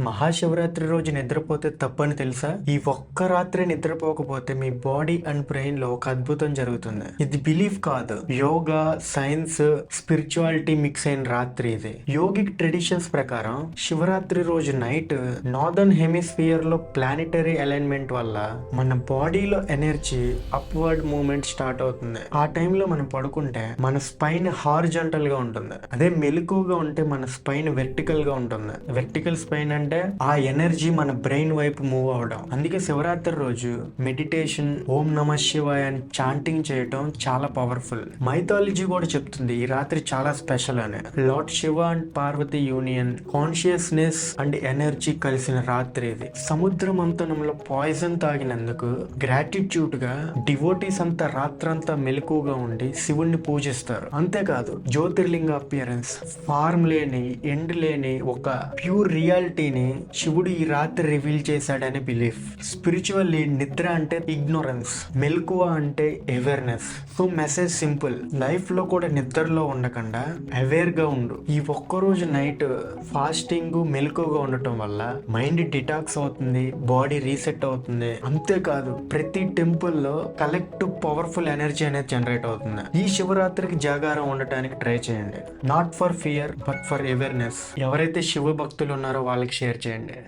మహాశివరాత్రి రోజు నిద్రపోతే తప్పని తెలుసా? ఈ ఒక్క రాత్రి నిద్రపోకపోతే మీ బాడీ అండ్ బ్రెయిన్ లో ఒక అద్భుతం జరుగుతుంది. ఇది బిలీఫ్ కాదు, యోగా, సైన్స్, స్పిరిచువాలిటీ మిక్స్ అయిన రాత్రి ఇది. యోగిక్ ట్రెడిషన్స్ ప్రకారం శివరాత్రి రోజు నైట్ నార్దర్న్ హెమిస్ఫియర్ లో ప్లానిటరీ అలైన్మెంట్ వల్ల మన బాడీలో ఎనర్జీ అప్వర్డ్ మూవ్మెంట్ స్టార్ట్ అవుతుంది. ఆ టైంలో మనం పడుకుంటే మన స్పైన్ హారిజాంటల్ గా ఉంటుంది. అదే మెలకువగా ఉంటే మన స్పైన్ వెర్టికల్ గా ఉంటుంది. వెర్టికల్ స్పైన్ అంటే ఆ ఎనర్జీ మన బ్రెయిన్ వైపు మూవ్ అవడం. అందుకే శివరాత్రి రోజు మెడిటేషన్, ఓం నమ శివాయ అని చాంటింగ్ చేయటం చాలా పవర్ఫుల్. మైథాలజీ కూడా చెప్తుంది ఈ రాత్రి చాలా స్పెషల్ అని. Lord Shiva and Parvati union, consciousness and energy కలిసిన రాత్రి ఇది. సముద్ర మంథనంలో పాయిజన్ తాగినందుకు గ్రాటిట్యూడ్ గా డివోటీస్ అంతా రాత్రంతా మెలకుగా ఉండి శివుణ్ణి పూజిస్తారు. అంతేకాదు జ్యోతిర్లింగ అపియరెన్స్, ఫార్మ్ లేని, ఎండ్ లేని ఒక ప్యూర్ రియాలిటీని శివుడు ఈ రాత్రి రివీల్ చేశాడని బిలీఫ్. స్పిరిచువల్లీ నిద్ర అంటే ఇగ్నోరెన్స్, మెలకువ అంటే awareness. So message simple, life లో కూడా నిద్రలో ఉండకుండా అవేర్ గా ఉండు. ఈ ఒక్కరోజు నైట్ ఫాస్టింగ్, మెలకువగా ఉండటం వల్ల మైండ్ డిటాక్స్ అవుతుంది, బాడీ రీసెట్ అవుతుంది. అంతేకాదు ప్రతి టెంపుల్ లో కలెక్టివ్ పవర్ఫుల్ ఎనర్జీ అనేది జనరేట్ అవుతుంది. ఈ శివరాత్రికి జాగారం ఉండటానికి ట్రై చేయండి. Not for fear but for awareness. ఎవరైతే శివ భక్తులు ఉన్నారో వాళ్ళకి షేర్ చేయండి.